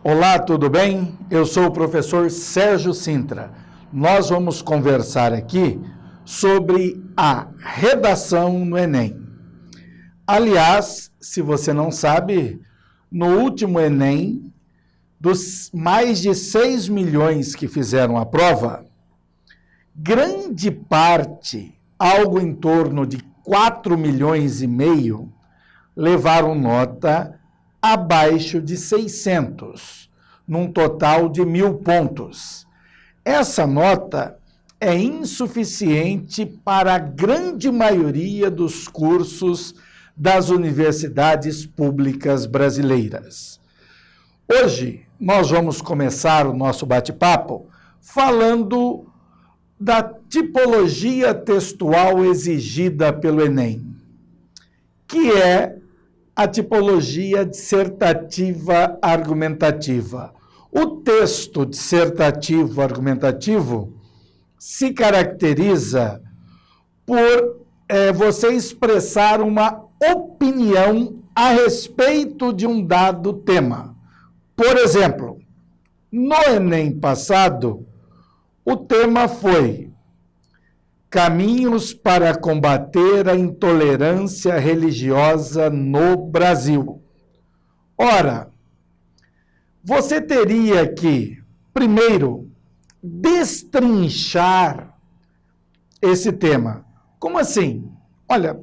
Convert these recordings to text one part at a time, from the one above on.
Olá, tudo bem? Eu sou o professor Sérgio Sintra. Nós vamos conversar aqui sobre a redação no Enem. Aliás, se você não sabe, no último Enem, dos mais de 6 milhões que fizeram a prova, grande parte, algo em torno de 4 milhões e meio, levaram nota abaixo de 600, num total de 1.000 pontos. Essa nota é insuficiente para a grande maioria dos cursos das universidades públicas brasileiras. Hoje, nós vamos começar o nosso bate-papo falando da tipologia textual exigida pelo Enem, que é a tipologia dissertativa argumentativa. O texto dissertativo argumentativo se caracteriza por você expressar uma opinião a respeito de um dado tema. Por exemplo, no Enem passado, o tema foi Caminhos para combater a intolerância religiosa no Brasil. Ora, você teria que, primeiro, destrinchar esse tema. Como assim? Olha,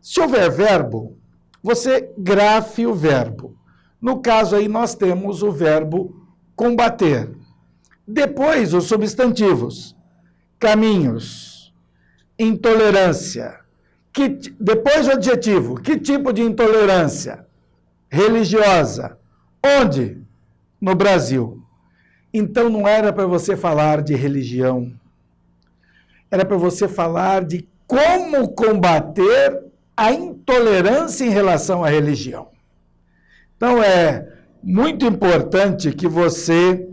se houver verbo, você grafe o verbo. No caso aí, nós temos o verbo combater. Depois, os substantivos. Caminhos. Intolerância. Depois o adjetivo. Que tipo de intolerância? Religiosa. Onde? No Brasil. Então não era para você falar de religião. Era para você falar de como combater a intolerância em relação à religião. Então é muito importante que você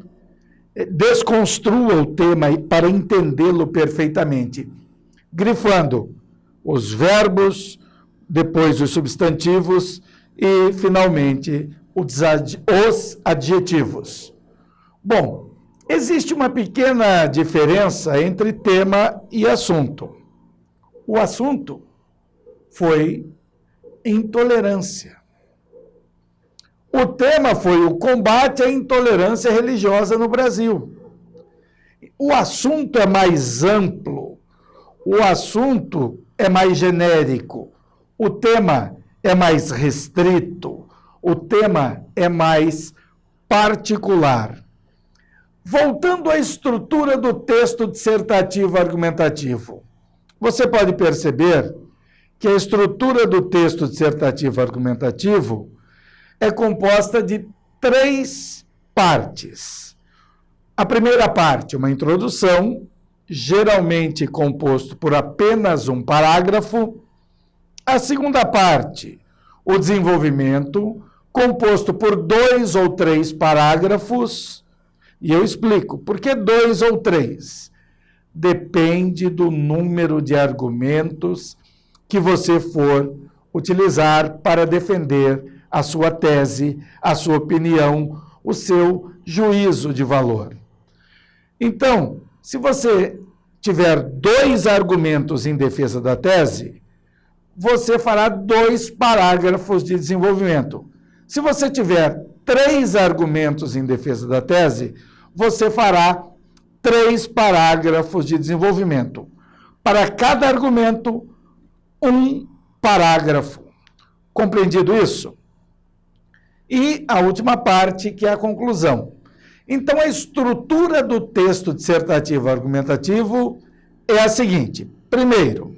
desconstrua o tema para entendê-lo perfeitamente, grifando os verbos, depois os substantivos e, finalmente, os adjetivos. Bom, existe uma pequena diferença entre tema e assunto. O assunto foi intolerância. O tema foi o combate à intolerância religiosa no Brasil. O assunto é mais amplo. O assunto é mais genérico, o tema é mais restrito, o tema é mais particular. Voltando à estrutura do texto dissertativo argumentativo, você pode perceber que a estrutura do texto dissertativo argumentativo é composta de 3 partes. A primeira parte, uma introdução, geralmente composto por apenas um parágrafo. A segunda parte, o desenvolvimento, composto por 2 ou 3 parágrafos. E eu explico, por que 2 ou 3? Depende do número de argumentos que você for utilizar para defender a sua tese, a sua opinião, o seu juízo de valor. Então, se você tiver 2 argumentos em defesa da tese, você fará 2 parágrafos de desenvolvimento. Se você tiver 3 argumentos em defesa da tese, você fará 3 parágrafos de desenvolvimento. Para cada argumento, 1 parágrafo. Compreendido isso? E a última parte, que é a conclusão. Então, a estrutura do texto dissertativo argumentativo é a seguinte. Primeiro,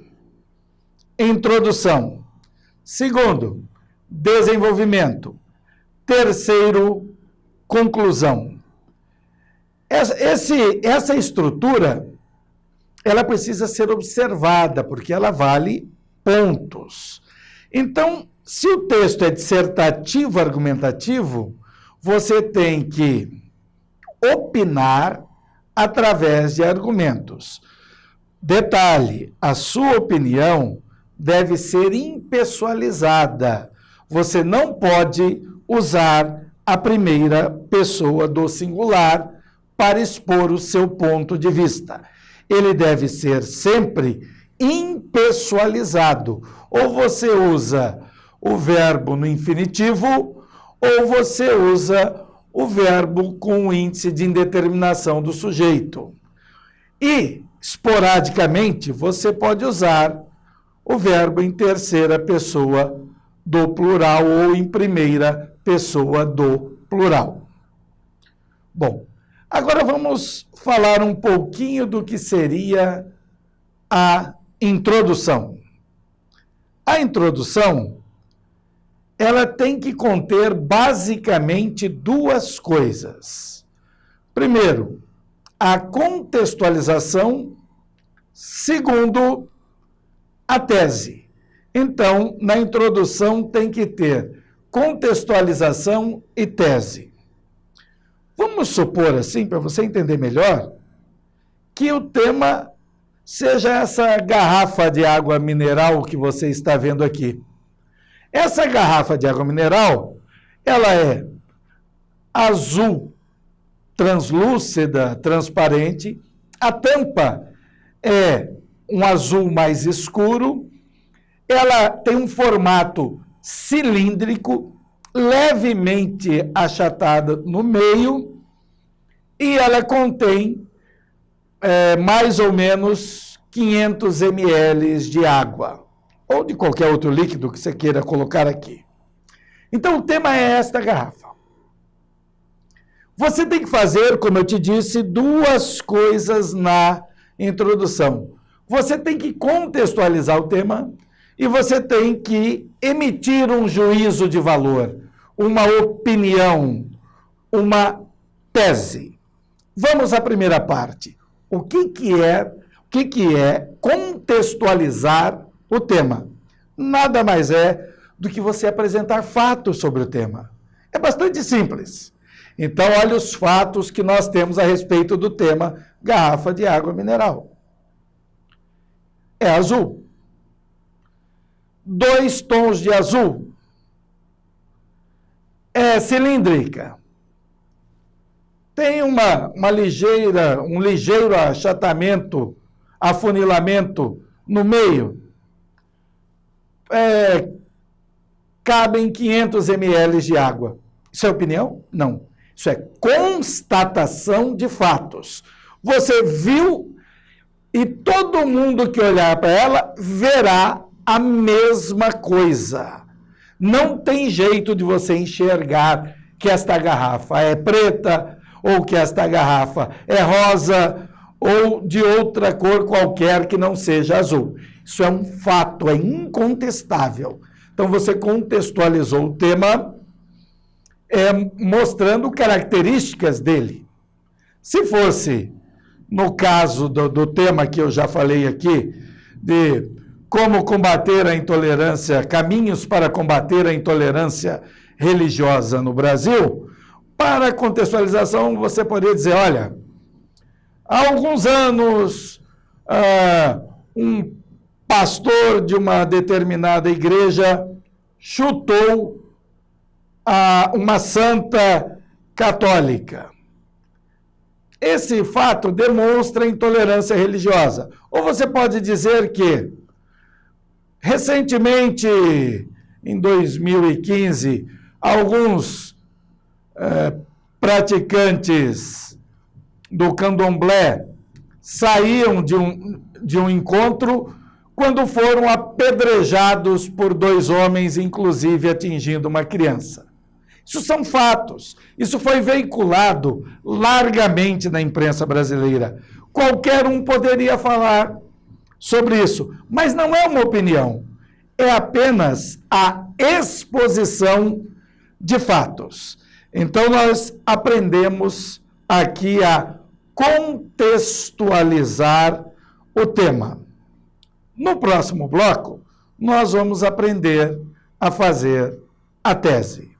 introdução. Segundo, desenvolvimento. Terceiro, conclusão. Essa estrutura, ela precisa ser observada, porque ela vale pontos. Então, se o texto é dissertativo argumentativo, você tem que opinar através de argumentos. Detalhe, a sua opinião deve ser impessoalizada. Você não pode usar a primeira pessoa do singular para expor o seu ponto de vista. Ele deve ser sempre impessoalizado. Ou você usa o verbo no infinitivo, ou você usa o verbo com o índice de indeterminação do sujeito. E, esporadicamente, você pode usar o verbo em terceira pessoa do plural ou em primeira pessoa do plural. Bom, agora vamos falar um pouquinho do que seria a introdução. A introdução, ela tem que conter basicamente duas coisas. Primeiro, a contextualização. Segundo, a tese. Então, na introdução tem que ter contextualização e tese. Vamos supor assim, para você entender melhor, que o tema seja essa garrafa de água mineral que você está vendo aqui. Essa garrafa de água mineral, ela é azul, translúcida, transparente. A tampa é um azul mais escuro. Ela tem um formato cilíndrico, levemente achatada no meio, e ela contém mais ou menos 500 ml de água, ou de qualquer outro líquido que você queira colocar aqui. Então, o tema é esta garrafa. Você tem que fazer, como eu te disse, duas coisas na introdução. Você tem que contextualizar o tema e você tem que emitir um juízo de valor, uma opinião, uma tese. Vamos à primeira parte. O que é contextualizar o tema? Nada mais é do que você apresentar fatos sobre o tema. É bastante simples. Então, olha os fatos que nós temos a respeito do tema garrafa de água mineral. É azul. 2 tons de azul. É cilíndrica. Tem um ligeiro achatamento, afunilamento no meio. Cabem 500 ml de água. Isso é opinião? Não. Isso é constatação de fatos. Você viu e todo mundo que olhar para ela verá a mesma coisa. Não tem jeito de você enxergar que esta garrafa é preta, ou que esta garrafa é rosa, ou de outra cor qualquer que não seja azul. Isso é um fato, é incontestável. Então, você contextualizou o tema mostrando características dele. Se fosse, no caso do tema que eu já falei aqui, de como combater a intolerância, caminhos para combater a intolerância religiosa no Brasil, para a contextualização você poderia dizer, olha, há alguns anos, um pastor de uma determinada igreja chutou uma santa católica. Esse fato demonstra intolerância religiosa. Ou você pode dizer que, recentemente, em 2015, alguns praticantes do candomblé saíam de um encontro quando foram apedrejados por 2 homens, inclusive atingindo uma criança. Isso são fatos. Isso foi veiculado largamente na imprensa brasileira. Qualquer um poderia falar sobre isso, mas não é uma opinião. É apenas a exposição de fatos. Então, nós aprendemos aqui a contextualizar o tema. No próximo bloco, nós vamos aprender a fazer a tese.